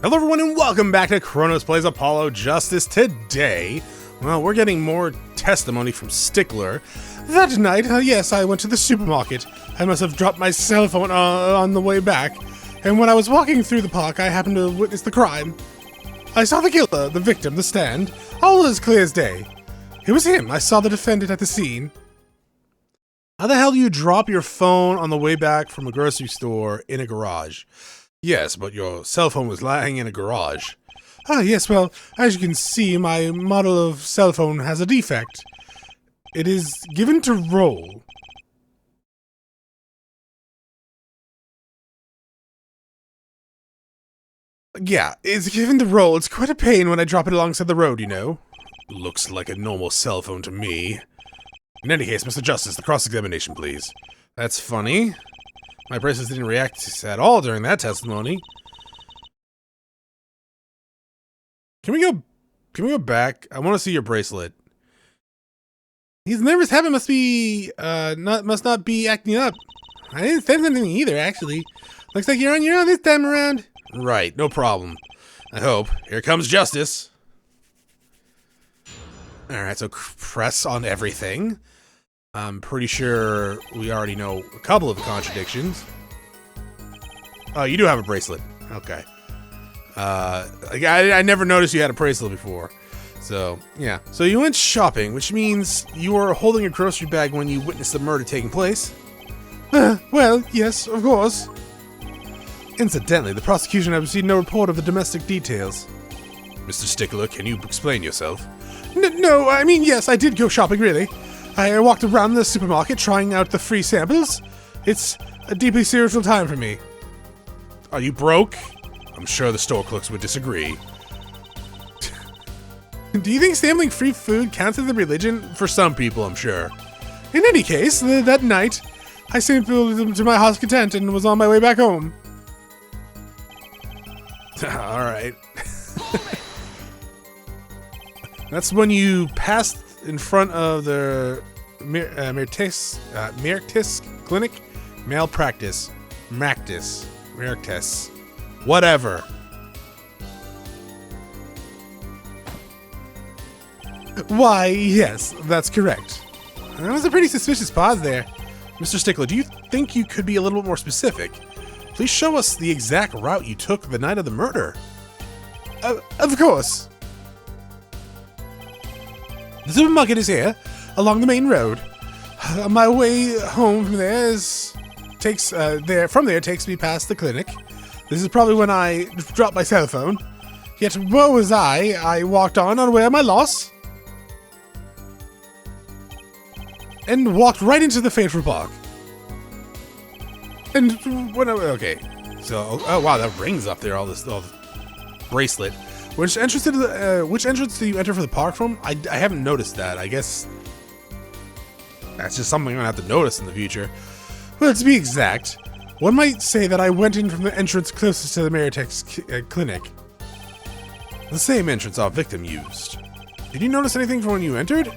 Hello everyone and welcome back to Chronosplays Apollo Justice. Today, well, we're getting more testimony from Stickler. That night, yes, I went to the supermarket. I must have dropped my cell phone on the way back. And when I was walking through the park, I happened to witness the crime. I saw the killer, the victim, the stand, all as clear as day. It was him. I saw the defendant at the scene. How the hell do you drop your phone on the way back from a grocery store in a garage? Yes, but your cell phone was lying in a garage. Ah, yes, well, as you can see, my model of cell phone has a defect. It is given to roll. Yeah, it's given to roll. It's quite a pain when I drop it alongside the road, you know. Looks like a normal cell phone to me. In any case, Mr. Justice, the cross-examination, please. That's funny. My bracelets didn't react at all during that testimony. Can we go back? I want to see your bracelet. His nervous habit must not be acting up. I didn't say anything either, actually. Looks like you're on your own this time around. Right, no problem. I hope. Here comes justice. Alright, so press on everything. I'm pretty sure we already know a couple of the contradictions. Oh, you do have a bracelet. Okay. I never noticed you had a bracelet before. So, yeah. So you went shopping, which means you were holding a grocery bag when you witnessed the murder taking place. Well, yes, of course. Incidentally, the prosecution has received no report of the domestic details. Mr. Stickler, can you explain yourself? No, I mean, yes, I did go shopping, really. I walked around the supermarket trying out the free samples. It's a deeply spiritual time for me. Are you broke? I'm sure the store clerks would disagree. Do you think sampling free food counts as a religion? For some people, I'm sure. In any case, that night, I sampled them to my heart's content and was on my way back home. Alright. That's when you passed in front of the Mertis clinic? Malpractice. Mertis. Whatever. Why, yes, that's correct. That was a pretty suspicious pause there. Mr. Stickler, do you think you could be a little bit more specific? Please show us the exact route you took the night of the murder. Of course. The supermarket is here, along the main road. My way home from there takes me past the clinic. This is probably when I dropped my cell phone. Yet where was I? I walked on unaware of my loss. And walked right into the fateful park. And okay. So, oh wow, that ring's up there, all the bracelet. Which entrance do you enter for the park from? I haven't noticed that. I guess that's just something I'm gonna have to notice in the future. Well, to be exact, one might say that I went in from the entrance closest to the Meritex clinic. The same entrance our victim used. Did you notice anything from when you entered?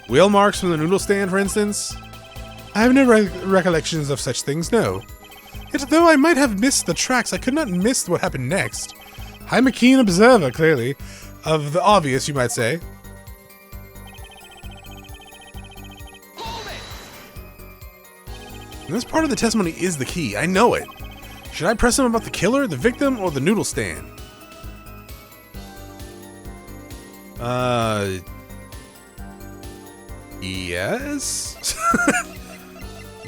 Wheel marks from the noodle stand, for instance? I have no recollections of such things, no. Yet though I might have missed the tracks, I could not miss what happened next. I'm a keen observer, clearly, of the obvious, you might say. And this part of the testimony is the key, I know it. Should I press him about the killer, the victim, or the noodle stand? Yes?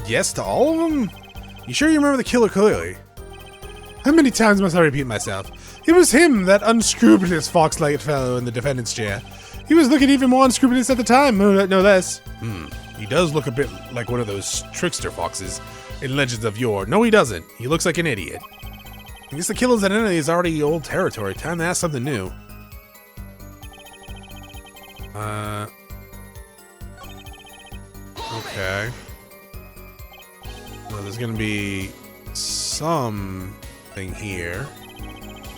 Yes to all of them? You sure you remember the killer clearly? How many times must I repeat myself? It was him, that unscrupulous fox-legged fellow in the defendant's chair. He was looking even more unscrupulous at the time, no less. He does look a bit like one of those trickster foxes in Legends of Yore. No, he doesn't. He looks like an idiot. I guess the killer's identity is already old territory. Time to ask something new. Okay. Well, there's gonna be something here.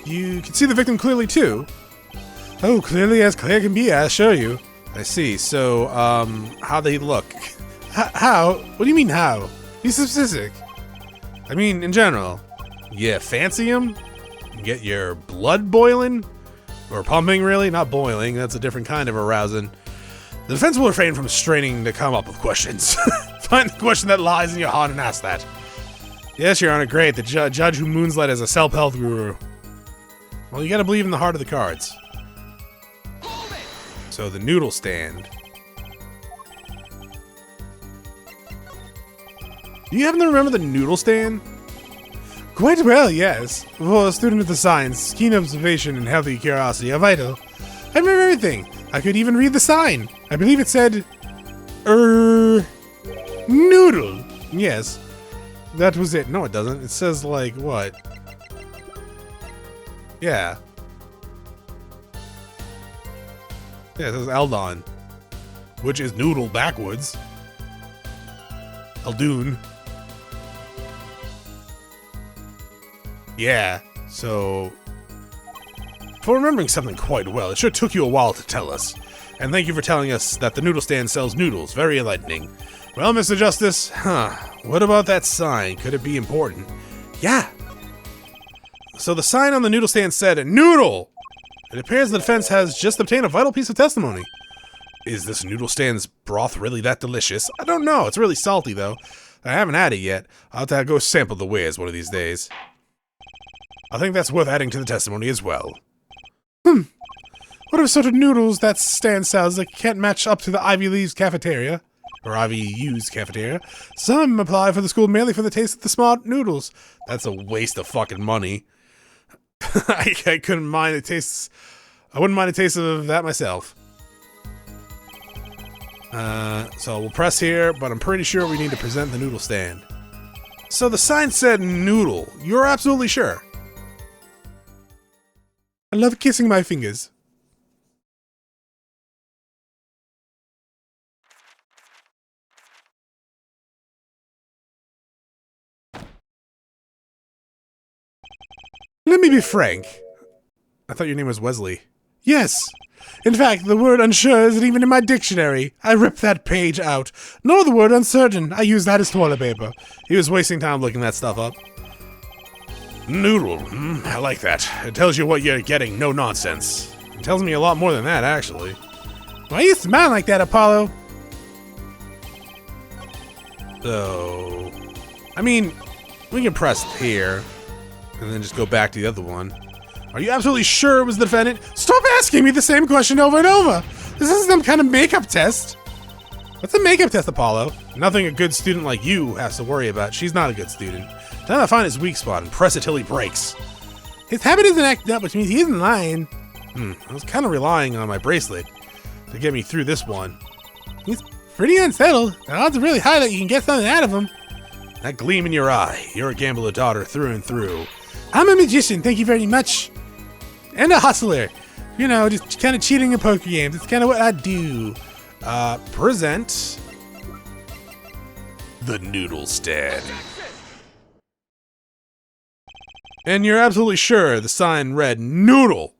You can see the victim clearly, too. Oh, clearly as clear can be, I'll show you. I see. So, how they look. How? What do you mean, how? Be specific. I mean, in general. Yeah, fancy him? Get your blood boiling? Or pumping, really? Not boiling. That's a different kind of arousing. The defense will refrain from straining to come up with questions. Find the question that lies in your heart and ask that. Yes, Your Honor, great. The judge who moonlighted as a self-health guru. Well, you gotta believe in the heart of the cards. So, the noodle stand. Do you happen to remember the noodle stand? Quite well, yes. For a student of the science, keen observation and healthy curiosity are vital. I remember everything. I could even read the sign. I believe it said... noodle. Yes. That was it. No, it doesn't. It says, like, what? Yeah. Yeah, it says Eldon. Which is noodle backwards. Eldoon. Yeah, so... For remembering something quite well, it sure took you a while to tell us. And thank you for telling us that the noodle stand sells noodles. Very enlightening. Well, Mr. Justice, what about that sign? Could it be important? Yeah. So the sign on the noodle stand said, noodle! It appears the defense has just obtained a vital piece of testimony. Is this noodle stand's broth really that delicious? I don't know. It's really salty, though. I haven't had it yet. I'll have to go sample the wares one of these days. I think that's worth adding to the testimony as well. What are sort of noodles that stand sells that can't match up to the Ivy League's cafeteria? Or Ivy U's cafeteria? Some apply for the school merely for the taste of the smart noodles. That's a waste of fucking money. I couldn't mind the tastes. I wouldn't mind the taste of that myself. So we'll press here, but I'm pretty sure we need to present the noodle stand. So the sign said noodle. You're absolutely sure? I love kissing my fingers. Let me be frank. I thought your name was Wesley. Yes. In fact, the word unsure isn't even in my dictionary. I ripped that page out. Nor the word uncertain. I used that as toilet paper. He was wasting time looking that stuff up. Noodle. I like that. It tells you what you're getting. No nonsense. It tells me a lot more than that, actually. Why you smile like that, Apollo? So... I mean, we can press here. And then just go back to the other one. Are you absolutely sure it was the defendant? Stop asking me the same question over and over! This is some kind of makeup test! What's a makeup test, Apollo? Nothing a good student like you has to worry about. She's not a good student. Try to find his weak spot and press it till he breaks. His habit isn't acting up, which means he isn't lying. I was kind of relying on my bracelet to get me through this one. He's pretty unsettled. The odds are really high that you can get something out of him. That gleam in your eye. You're a gambler daughter through and through. I'm a magician, thank you very much. And a hustler. You know, just kind of cheating in poker games. It's kind of what I do. Present the noodle stand. And you're absolutely sure the sign read noodle?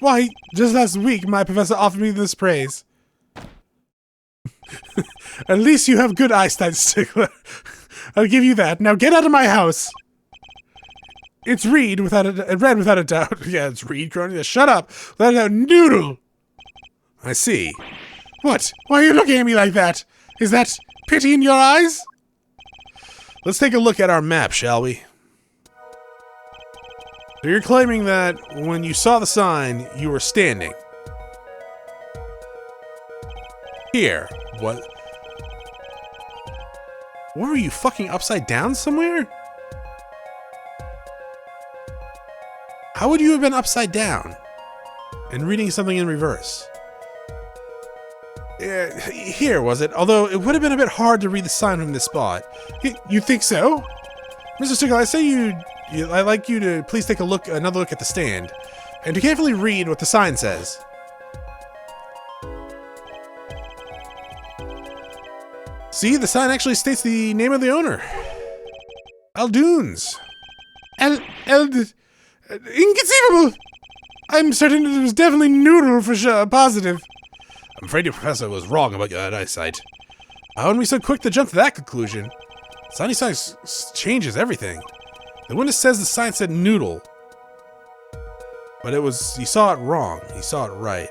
Why, just last week my professor offered me this praise. At least you have good eyesight, Stickler. I'll give you that. Now get out of my house. It's read without a doubt. Yeah, it's read, Chronos. Shut up. Without a doubt, noodle. I see. What? Why are you looking at me like that? Is that pity in your eyes? Let's take a look at our map, shall we? So you're claiming that when you saw the sign, you were standing. Here. What? What were you, fucking upside down somewhere? How would you have been upside down and reading something in reverse? Here, was it? Although it would have been a bit hard to read the sign from this spot. You think so? Mr. Stickler, I say I'd like you to please take another look at the stand and to carefully read what the sign says. See, the sign actually states the name of the owner. Aldoons. Inconceivable! I'm certain it was definitely noodle for sure, positive. I'm afraid your professor was wrong about your eyesight. How would we so quick to jump to that conclusion? Sunny size changes everything. The witness says the sign said noodle. But it was, he saw it wrong. He saw it right.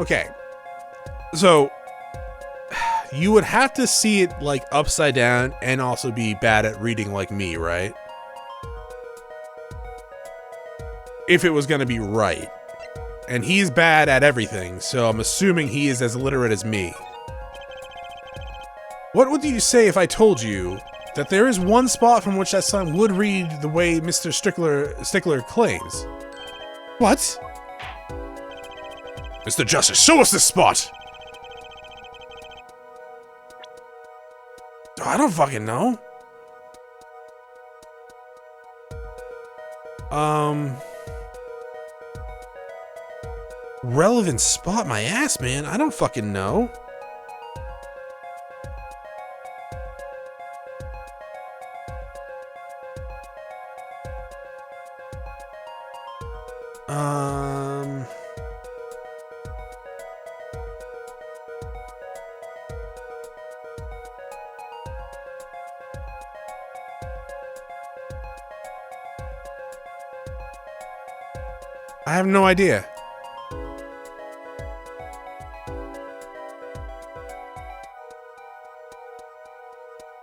Okay. So, you would have to see it like upside down and also be bad at reading like me, right? If it was going to be right. And he's bad at everything, so I'm assuming he is as illiterate as me. What would you say if I told you that there is one spot from which that sign would read the way Mr. Stickler claims? What? Mr. Justice, show us this spot! I don't fucking know. Relevant spot, my ass, man. I don't fucking know. I have no idea.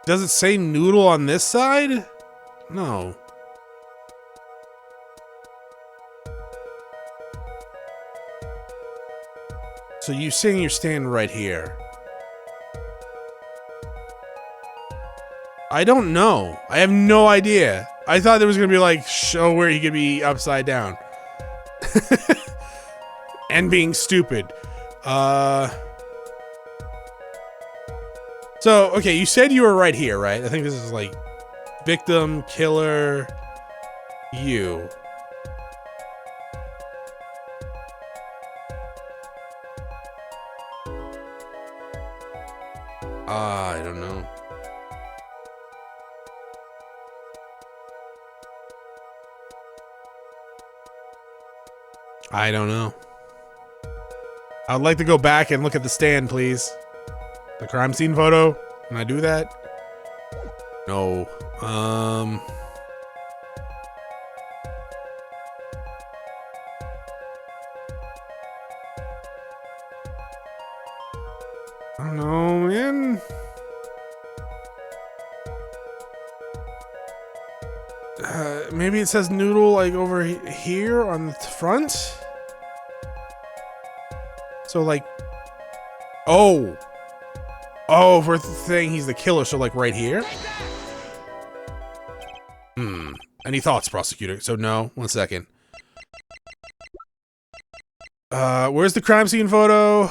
Does it say noodle on this side? No. So you saying you're standing right here? I don't know. I have no idea. I thought there was gonna be like show where he could be upside down. And being stupid. So, okay, you said you were right here, right? I think this is like victim, killer, you. I don't know. I don't know. I would like to go back and look at the stand, please. The crime scene photo? Can I do that? No. I don't know, man. Maybe it says noodle like over here on the front? So like, oh, we're saying he's the killer, so like right here? Any thoughts, prosecutor? So no, 1 second. Where's the crime scene photo?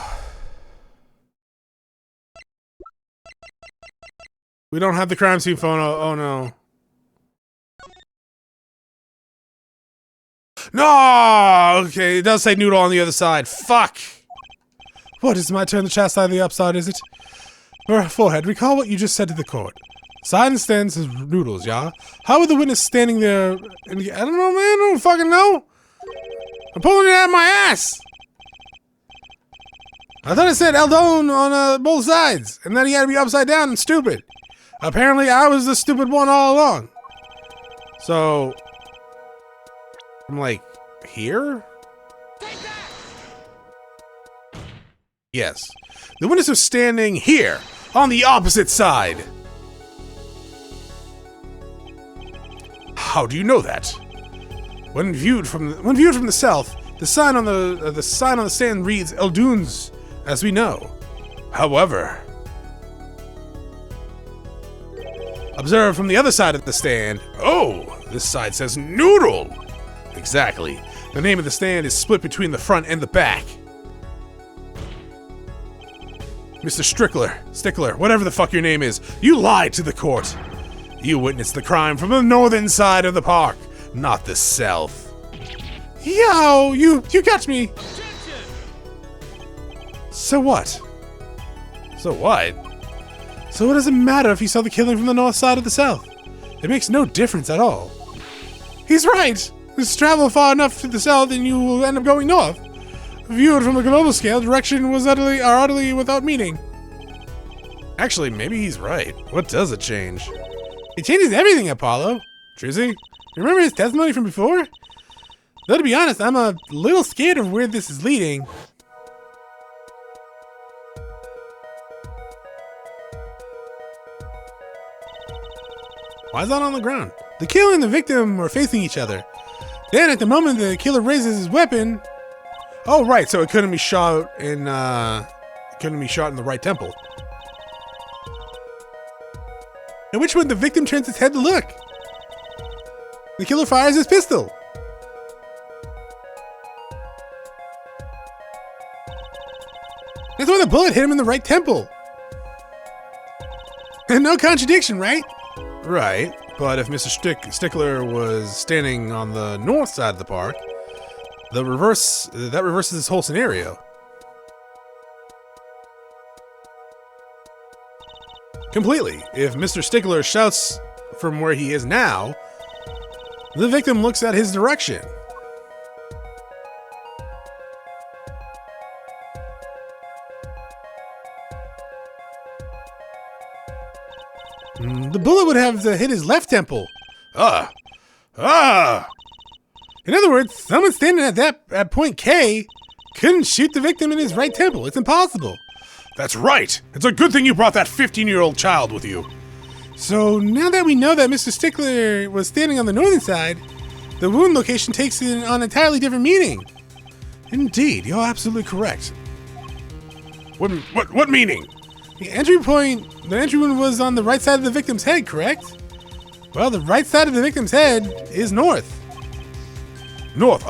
We don't have the crime scene photo, oh no. No! Okay, it does say noodle on the other side, fuck! What, is it my turn to chastise the upside, is it? Forehead, recall what you just said to the court. Sign stands as noodles, yeah? How would the witness standing there... I don't know, man. I don't fucking know. I'm pulling it out of my ass. I thought it said Eldon on both sides. And then he had to be upside down and stupid. Apparently, I was the stupid one all along. So... I'm like, here? Yes. The witness was standing here, on the opposite side. How do you know that? When viewed from the south, the sign on the stand reads Eldunes, as we know. However, observe from the other side of the stand. Oh, this side says noodle. Exactly. The name of the stand is split between the front and the back. Mr. Stickler, whatever the fuck your name is, you lied to the court. You witnessed the crime from the northern side of the park, not the south. Yo, you got me. So what? So what? So what does it matter if he saw the killing from the north side or the south? It makes no difference at all. He's right. Just travel far enough to the south and you will end up going north. Viewed from a global scale, direction was utterly without meaning. Actually, maybe he's right. What does it change? It changes everything, Apollo. Trizzy, you remember his testimony from before? Though to be honest, I'm a little scared of where this is leading. Why is that on the ground? The killer and the victim were facing each other. Then at the moment the killer raises his weapon. Oh right, so it couldn't be shot in the right temple. At which point the victim turns his head to look. The killer fires his pistol. That's why the bullet hit him in the right temple. And no contradiction, right? Right, but if Mr. Stickler was standing on the north side of the park, that reverses this whole scenario. Completely. If Mr. Stickler shouts from where he is now, the victim looks at his direction. The bullet would have to hit his left temple. In other words, someone standing at point K couldn't shoot the victim in his right temple. It's impossible. That's right. It's a good thing you brought that 15-year-old child with you. So now that we know that Mr. Stickler was standing on the northern side, the wound location takes on an entirely different meaning. Indeed, you're absolutely correct. What meaning? The entry wound was on the right side of the victim's head, correct? Well, the right side of the victim's head is north. North,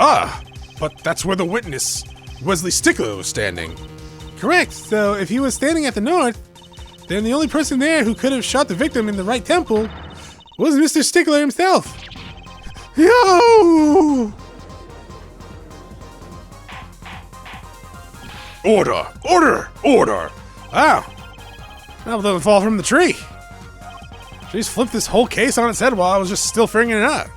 but that's where the witness, Wesley Stickler, was standing. Correct, so if he was standing at the north, then the only person there who could have shot the victim in the right temple was Mr. Stickler himself. Yo! Order! Order! Order! Wow. That doesn't fall from the tree. She just flipped this whole case on its head while I was just still figuring it out.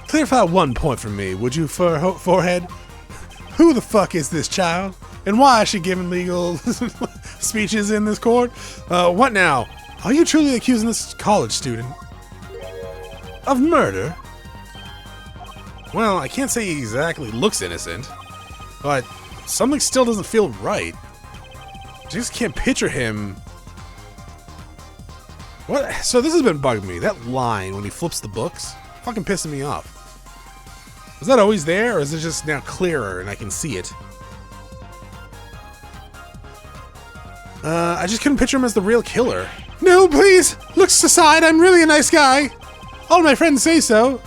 Clarify one point for me, would you, forehead? Who the fuck is this child? And why is she giving legal speeches in this court? What now? Are you truly accusing this college student of murder? Well, I can't say he exactly looks innocent, but something still doesn't feel right. I just can't picture him. What? So this has been bugging me. That line when he flips the books, fucking pissing me off. Was that always there, or is it just now clearer and I can see it? I just couldn't picture him as the real killer. No, please! Looks aside, I'm really a nice guy. All my friends say so.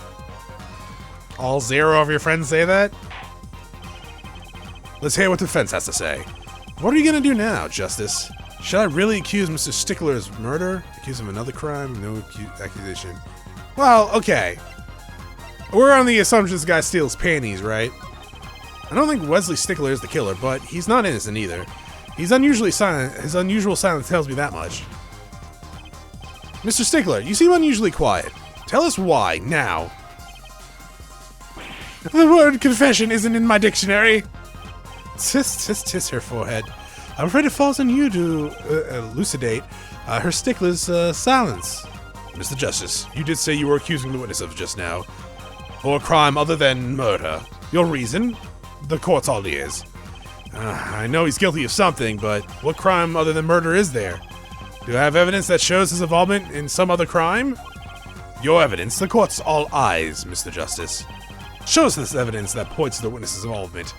All 0 of your friends say that? Let's hear what the defense has to say. What are you gonna do now, Justice? Should I really accuse Mr. Stickler's murder? Accuse him of another crime? No accusation. Well, okay. We're on the assumption this guy steals panties, right? I don't think Wesley Stickler is the killer, but he's not innocent either. He's unusually silent. His unusual silence tells me that much. Mr. Stickler, you seem unusually quiet. Tell us why, now. The word confession isn't in my dictionary. Tis her forehead. I'm afraid it falls on you to elucidate her Stickler's silence. Mr. Justice, you did say you were accusing the witness of just now. For a crime other than murder. Your reason? The court's all ears. I know he's guilty of something, but what crime other than murder is there? Do you have evidence that shows his involvement in some other crime? Your evidence. The court's all eyes, Mr. Justice. Show us this evidence that points to the witness's involvement.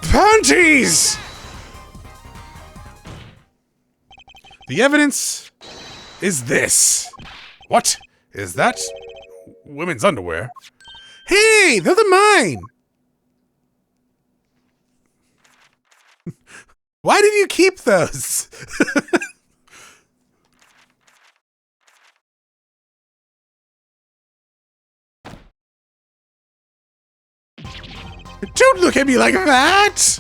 Panties! The evidence is this. What? Is that women's underwear? Hey, those are mine! Why did you keep those? Don't look at me like that!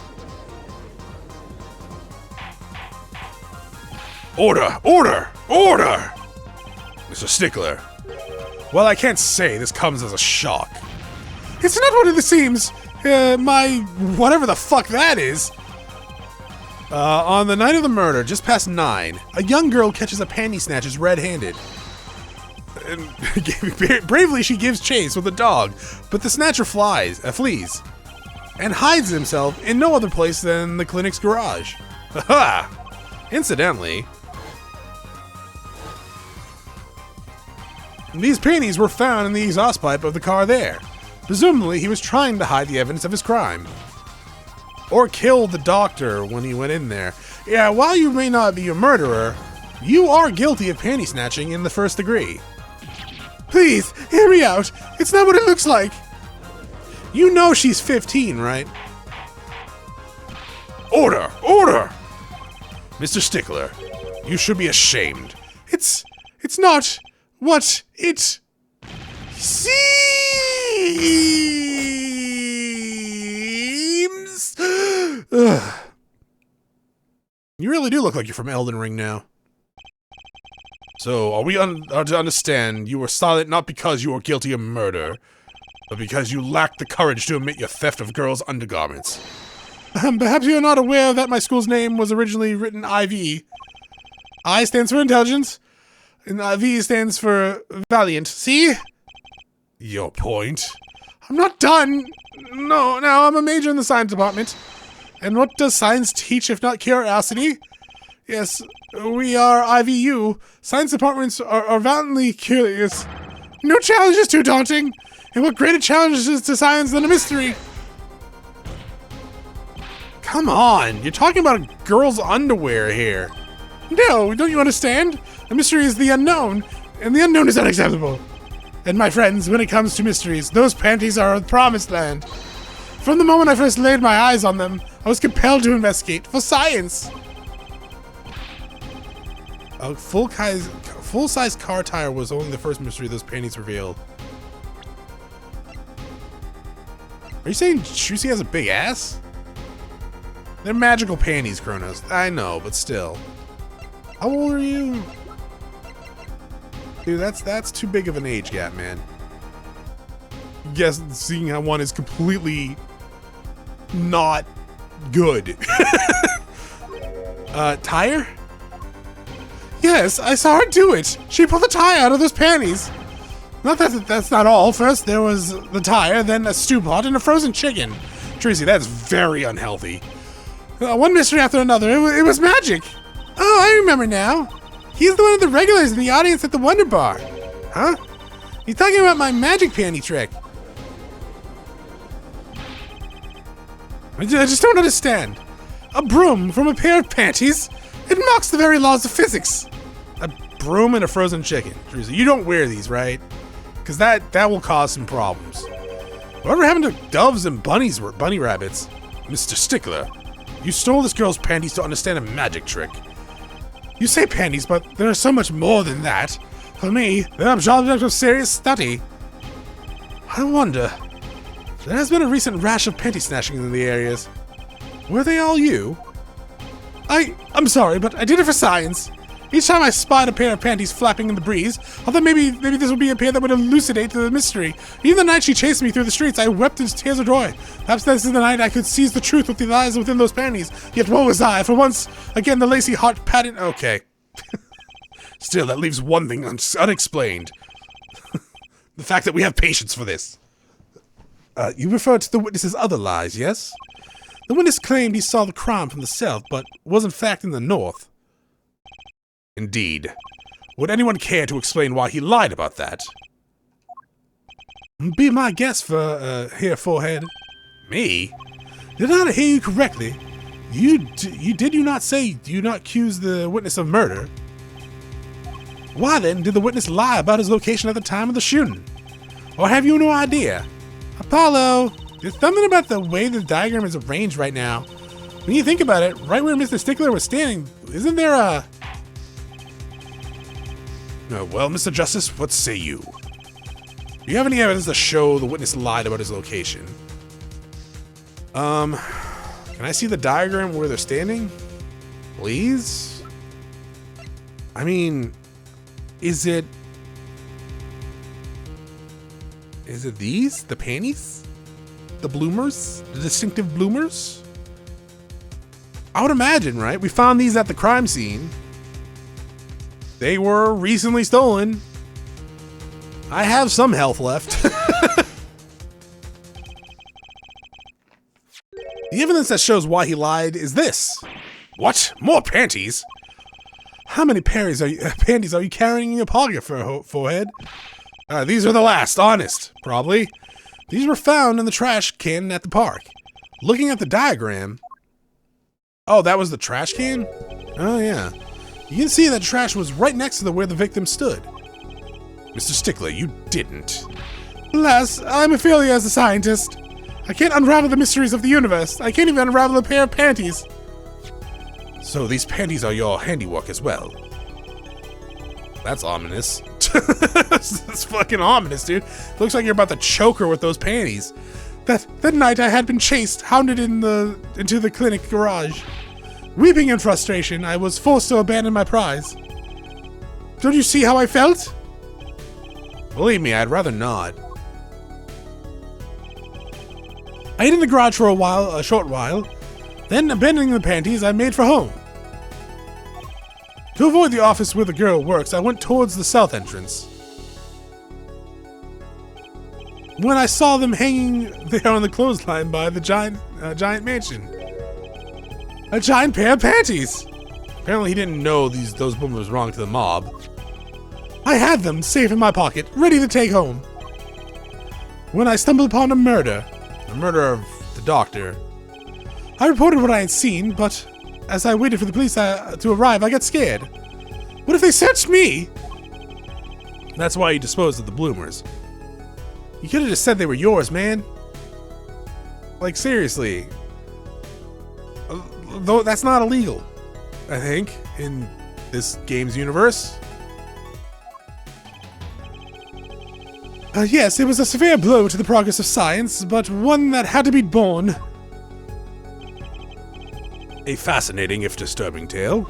Order! Order! Order! Mr. Stickler. Well, I can't say this comes as a shock. It's not what it seems. My whatever the fuck that is. On the night of the murder, just past 9, a young girl catches a panty snatches red-handed. And bravely, she gives chase with a dog, but the snatcher flees, and hides himself in no other place than the clinic's garage. Haha! Incidentally, these panties were found in the exhaust pipe of the car there. Presumably, he was trying to hide the evidence of his crime. Or kill the doctor when he went in there. Yeah, while you may not be a murderer, you are guilty of panty snatching in the 1st degree. Please, hear me out. It's not what it looks like. You know she's 15, right? Order! Order! Mr. Stickler, you should be ashamed. It's not what it seems. Ugh. You really do look like you're from Elden Ring now. So, are we to understand you were silent not because you were guilty of murder, but because you lacked the courage to admit your theft of girls' undergarments? Perhaps you are not aware that my school's name was originally written IV. I stands for intelligence, and V stands for valiant. See? Your point? I'm not done. No, now I'm a major in the science department. And what does science teach if not curiosity? Yes, we are IVU. Science departments are valiantly curious. No challenge is too daunting. And what greater challenge is to science than a mystery? Come on, you're talking about a girl's underwear here. No, don't you understand? The mystery is the unknown, and the unknown is unacceptable. And my friends, when it comes to mysteries, those panties are the promised land. From the moment I first laid my eyes on them, I was compelled to investigate for science. A full-size car tire was only the first mystery those panties revealed. Are you saying Juicy has a big ass? They're magical panties, Chronos. I know, but still. How old are you? Dude, that's too big of an age gap, man. Guess seeing how one is completely not good. Tire? Yes, I saw her do it. She pulled the tire out of those panties. Not that's not all. First there was the tire, then a stew pot, and a frozen chicken. Tracy, that's very unhealthy. One mystery after another. It was magic. Oh, I remember now. He's the one of the regulars in the audience at the Wonder Bar. Huh? He's talking about my magic panty trick. I just don't understand. A broom from a pair of panties? It mocks the very laws of physics. A broom and a frozen chicken. Teresa, you don't wear these, right? Because that will cause some problems. Whatever happened to doves and bunny rabbits? Mr. Stickler, you stole this girl's panties to understand a magic trick. You say panties, but there is so much more than that. For me, they're an object of serious study. I wonder. There has been a recent rash of panty snatching in the areas. Were they all you? I'm sorry, but I did it for science. Each time I spied a pair of panties flapping in the breeze, I thought maybe this would be a pair that would elucidate the mystery. Even the night she chased me through the streets, I wept in tears of joy. Perhaps this is the night I could seize the truth with the lies within those panties. Yet woe was I, for once again the lacy heart patted. Okay. Still, that leaves one thing unexplained. The fact that we have patience for this. You refer to the witness's other lies, yes? The witness claimed he saw the crime from the south, but was in fact in the north. Indeed. Would anyone care to explain why he lied about that? Be my guest for, here, forehead. Me? Did I hear you correctly? Did you not say you not accuse the witness of murder? Why then did the witness lie about his location at the time of the shooting? Or have you no idea? Apollo, there's something about the way the diagram is arranged right now. When you think about it, right where Mr. Stickler was standing, isn't there a... well, Mr. Justice, what say you? Do you have any evidence to show the witness lied about his location? Can I see the diagram where they're standing? Please? I mean, is it these? The panties? The bloomers? The distinctive bloomers? I would imagine, right? We found these at the crime scene. They were recently stolen. I have some health left. The evidence that shows why he lied is this. What? More panties? How many panties are you carrying in your pocket, forehead? These are the last, honest, probably. These were found in the trash can at the park. Looking at the diagram... Oh, that was the trash can? Oh, yeah. You can see that trash was right next to where the victim stood. Mr. Stickler, you didn't. Alas, I'm a failure as a scientist. I can't unravel the mysteries of the universe. I can't even unravel a pair of panties. So these panties are your handiwork as well. That's ominous. That's fucking ominous, dude. Looks like you're about to choke her with those panties. That night I had been chased, hounded into the clinic garage. Weeping in frustration, I was forced to abandon my prize. Don't you see how I felt? Believe me, I'd rather not. I hid in the garage for a short while. Then, abandoning the panties, I made for home. To avoid the office where the girl works, I went towards the south entrance. When I saw them hanging there on the clothesline by the giant mansion. A giant pair of panties! Apparently he didn't know those women was wrong to the mob. I had them safe in my pocket, ready to take home. When I stumbled upon the murder of the doctor. I reported what I had seen, but as I waited for the police to arrive, I got scared. What if they searched me? That's why you disposed of the bloomers. You could have just said they were yours, man. Like, seriously. Though that's not illegal, I think, in this game's universe. Yes, it was a severe blow to the progress of science, but one that had to be borne. A fascinating, if disturbing, tale.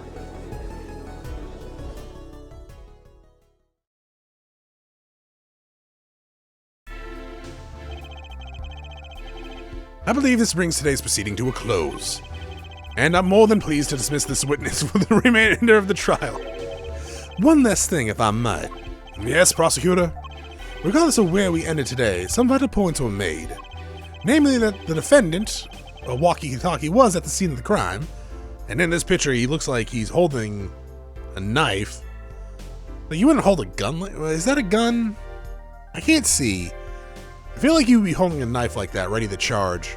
I believe this brings today's proceeding to a close, and I'm more than pleased to dismiss this witness for the remainder of the trial. One last thing, if I might. Yes, prosecutor? Regardless of where we ended today, some vital points were made. Namely that the defendant, a walkie-talkie, was at the scene of the crime, and in this picture he looks like he's holding a knife. But you wouldn't hold a gun is that a gun? I can't see. I feel like you would be holding a knife like that, ready to charge.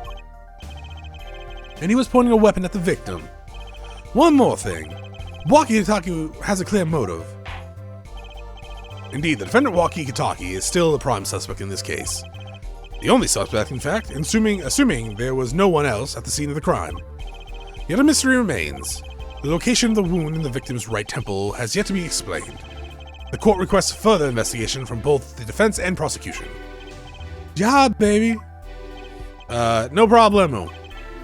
And he was pointing a weapon at the victim. One more thing. Walkie-talkie has a clear motive. Indeed, the defendant walkie-talkie is still the prime suspect in this case. The only suspect, in fact, assuming there was no one else at the scene of the crime. Yet a mystery remains. The location of the wound in the victim's right temple has yet to be explained. The court requests further investigation from both the defense and prosecution. Job, baby. No problemo.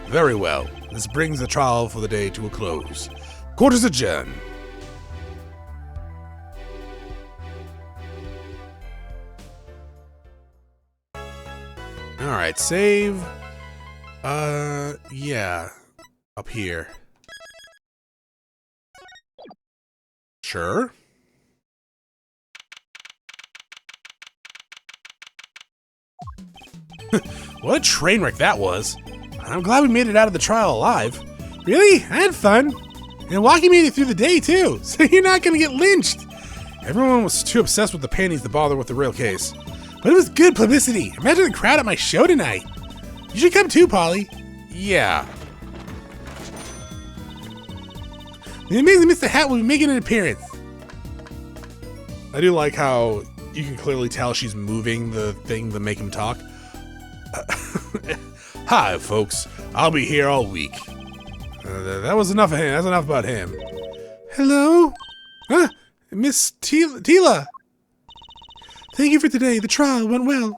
Very well. This brings the trial for the day to a close. Court is adjourned. Alright, save. Yeah. Up here. Sure. What a train wreck that was. I'm glad we made it out of the trial alive. Really? I had fun. And Walkie made it through the day, too, so you're not gonna get lynched. Everyone was too obsessed with the panties to bother with the real case. But it was good publicity. Imagine the crowd at my show tonight. You should come too, Polly. Yeah. The amazing Mr. Hat will be making an appearance. I do like how you can clearly tell she's moving the thing to make him talk. Hi, folks. I'll be here all week. That was enough of him. That's enough about him. Hello? Huh? Miss Tila. Thank you for today. The trial went well.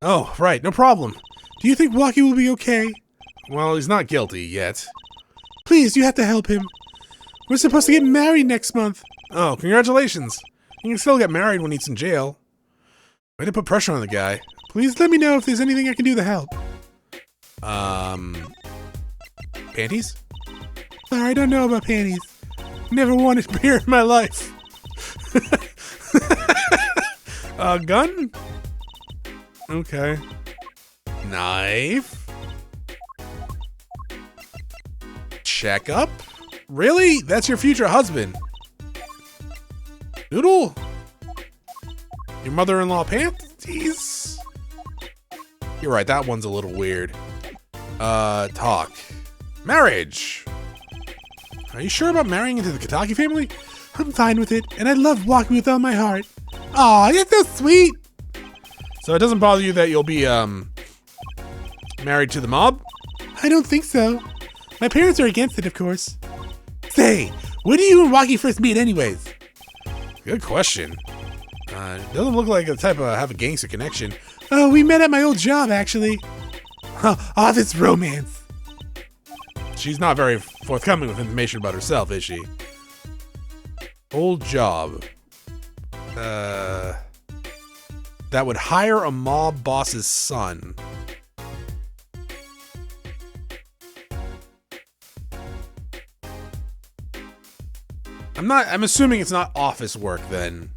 Oh, right. No problem. Do you think Walkie will be okay? Well, he's not guilty yet. Please, you have to help him. We're supposed to get married next month. Oh, congratulations. You can still get married when he's in jail. Way to put pressure on the guy. Please let me know if there's anything I can do to help. Panties? Sorry, I don't know about panties. Never wanted beer in my life. A gun? Okay. Knife? Checkup? Really? That's your future husband? Noodle? Your mother-in-law panties? You're right, that one's a little weird. Talk. Marriage. Are you sure about marrying into the Kataki family? I'm fine with it, and I love walking with all my heart. Aw, you're so sweet! So it doesn't bother you that you'll be, married to the mob? I don't think so. My parents are against it, of course. Say, when did you and Rocky first meet anyways? Good question. Doesn't look like the type of have a gangster connection. Oh, we met at my old job, actually. Office romance. She's not very forthcoming with information about herself, is she? Old job. That would hire a mob boss's son. I'm assuming it's not office work then.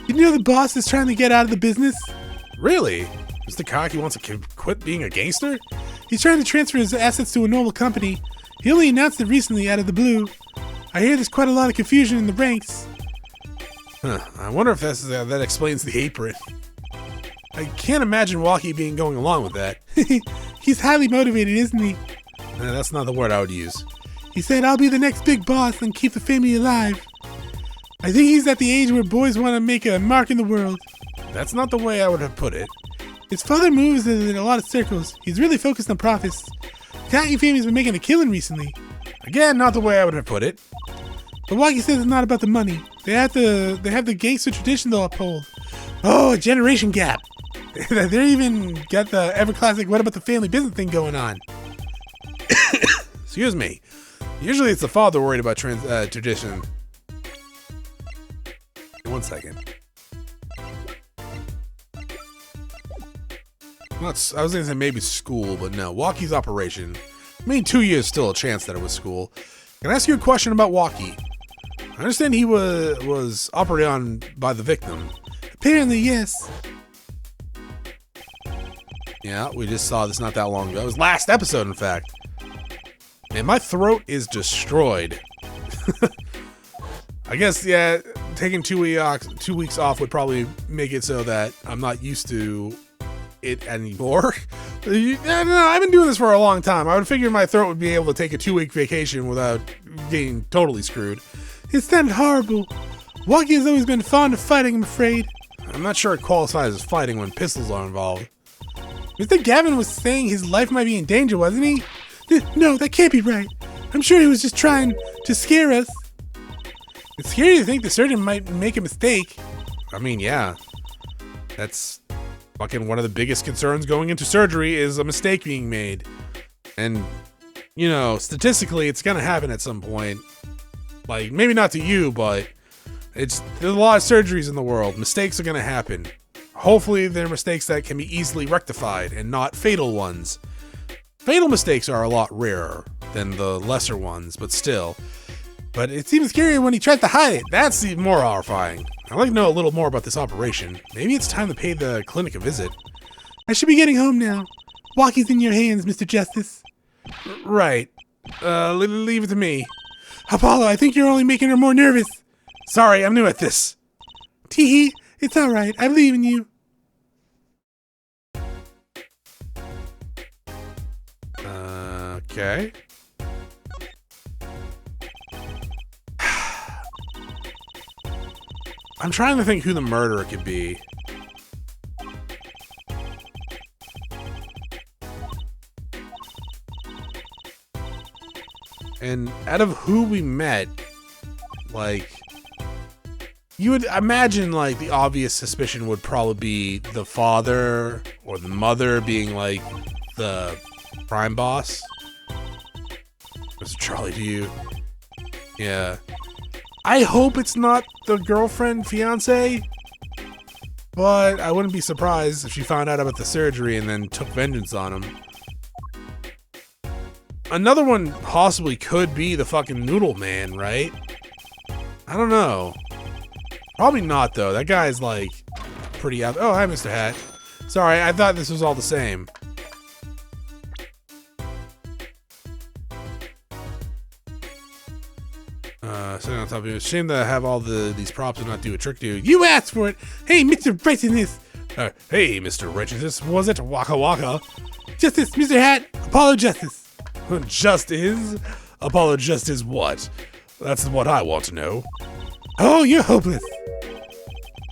You know the boss is trying to get out of the business? Really? Mr. Kaki wants to quit being a gangster? He's trying to transfer his assets to a normal company. He only announced it recently out of the blue. I hear there's quite a lot of confusion in the ranks. Huh, I wonder if that explains the apron. I can't imagine Walkie going along with that. He's highly motivated, isn't he? That's not the word I would use. He said, I'll be the next big boss and keep the family alive. I think he's at the age where boys want to make a mark in the world. That's not the way I would have put it. His father moves in a lot of circles. He's really focused on profits. The Kaki family's been making a killing recently. Again, not the way I would have put it. But Waki says it's not about the money. They have the gangster tradition they'll uphold. Oh, a generation gap. They even got the ever classic what about the family business thing going on. Excuse me. Usually it's the father worried about tradition. 1 second. I was gonna say maybe school, but no. Walkie's operation. I mean, 2 years still a chance that it was school. Can I ask you a question about Walkie? I understand he was operated on by the victim. Apparently, yes. Yeah, we just saw this not that long ago. It was last episode, in fact. Man, my throat is destroyed. I guess, yeah, taking 2 weeks off would probably make it so that I'm not used to it anymore. I don't know, I've been doing this for a long time. I would figure my throat would be able to take a 2-week vacation without getting totally screwed. It sounded horrible. Walkie has always been fond of fighting, I'm afraid. I'm not sure it qualifies as fighting when pistols are involved. Mr. Gavin was saying his life might be in danger, wasn't he? No, that can't be right. I'm sure he was just trying to scare us. It's scary to think the surgeon might make a mistake. I mean, yeah. That's fucking one of the biggest concerns going into surgery is a mistake being made. And, you know, statistically, it's gonna happen at some point. Like, maybe not to you, but there's a lot of surgeries in the world. Mistakes are gonna happen. Hopefully, they're mistakes that can be easily rectified and not fatal ones. Fatal mistakes are a lot rarer than the lesser ones, but still. But it's even scarier when he tries to hide it. That's even more horrifying. I'd like to know a little more about this operation. Maybe it's time to pay the clinic a visit. I should be getting home now. Walkie's in your hands, Mr. Justice. Right. Leave it to me. Apollo, I think you're only making her more nervous. Sorry, I'm new at this. Teehee, it's alright. I believe in you. Okay. I'm trying to think who the murderer could be. And out of who we met, like, you would imagine, like, the obvious suspicion would probably be the father or the mother being, like, the crime boss. Mr. Charlie, do you? Yeah. I hope it's not the girlfriend, fiance, but I wouldn't be surprised if she found out about the surgery and then took vengeance on him. Another one possibly could be the fucking Noodle Man, right? I don't know. Probably not, though. That guy's, like, pretty out. Oh, hi, Mr. Hat. Sorry, I thought this was all the same. Sitting on top of you. It's a shame that I have all these props and not do a trick to you. You asked for it! Hey, Mr. Righteousness! Hey, Mr. Righteousness, was it Waka Waka? Justice, Mr. Hat! Apollo Justice! Justice? Apollo Justice what? That's what I want to know. Oh, you're hopeless!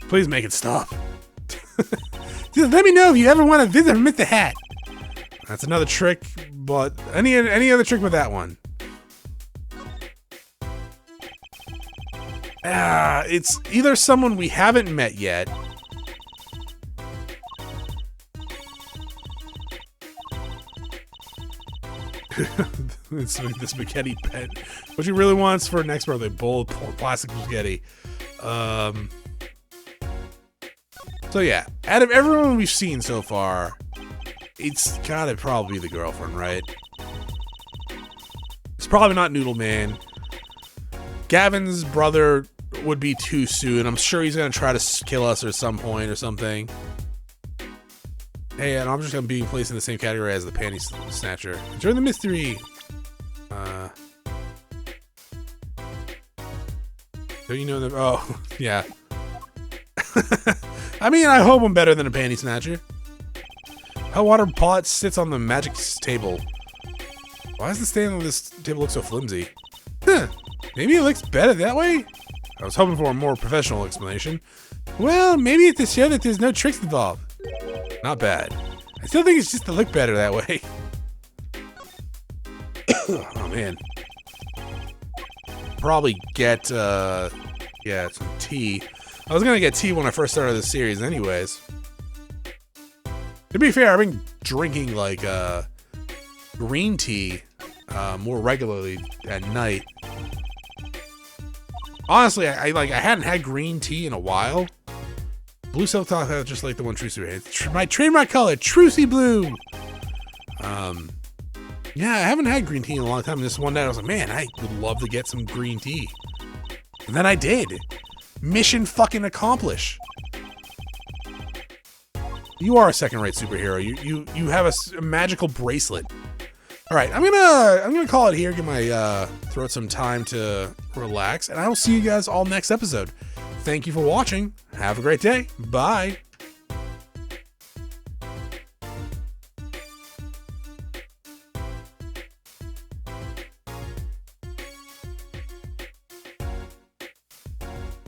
Please make it stop. Just let me know if you ever want to visit Mr. Hat! That's another trick, but any other trick with that one? It's either someone we haven't met yet. It's the spaghetti pet. What she really wants for her next birthday, bowl of plastic spaghetti. So yeah, out of everyone we've seen so far, it's gotta probably be the girlfriend, right? It's probably not Noodle Man. Gavin's brother would be too soon. I'm sure he's gonna try to kill us at some point or something. Hey, and I'm just gonna be placed in the same category as the panty snatcher. Enjoy the mystery. Don't you know that? Oh, yeah. I mean, I hope I'm better than a panty snatcher. Hot water pot sits on the magic table. Why does the stand on this table look so flimsy? Huh. Maybe it looks better that way? I was hoping for a more professional explanation. Well, maybe it's to show that there's no tricks involved. Not bad. I still think it's just to look better that way. Oh, man. Probably get, yeah, some tea. I was gonna get tea when I first started this series anyways. To be fair, I've been drinking, like, green tea more regularly at night. Honestly, I hadn't had green tea in a while. Blue Silk Top has just like the one Trucy Red. My trademark color, Trucy Blue. Yeah, I haven't had green tea in a long time. And this one night I was like, man, I would love to get some green tea. And then I did. Mission fucking accomplished. You are a second-rate superhero. You have a magical bracelet. All right, I'm gonna call it here. Give my throat some time to relax, and I will see you guys all next episode. Thank you for watching. Have a great day. Bye.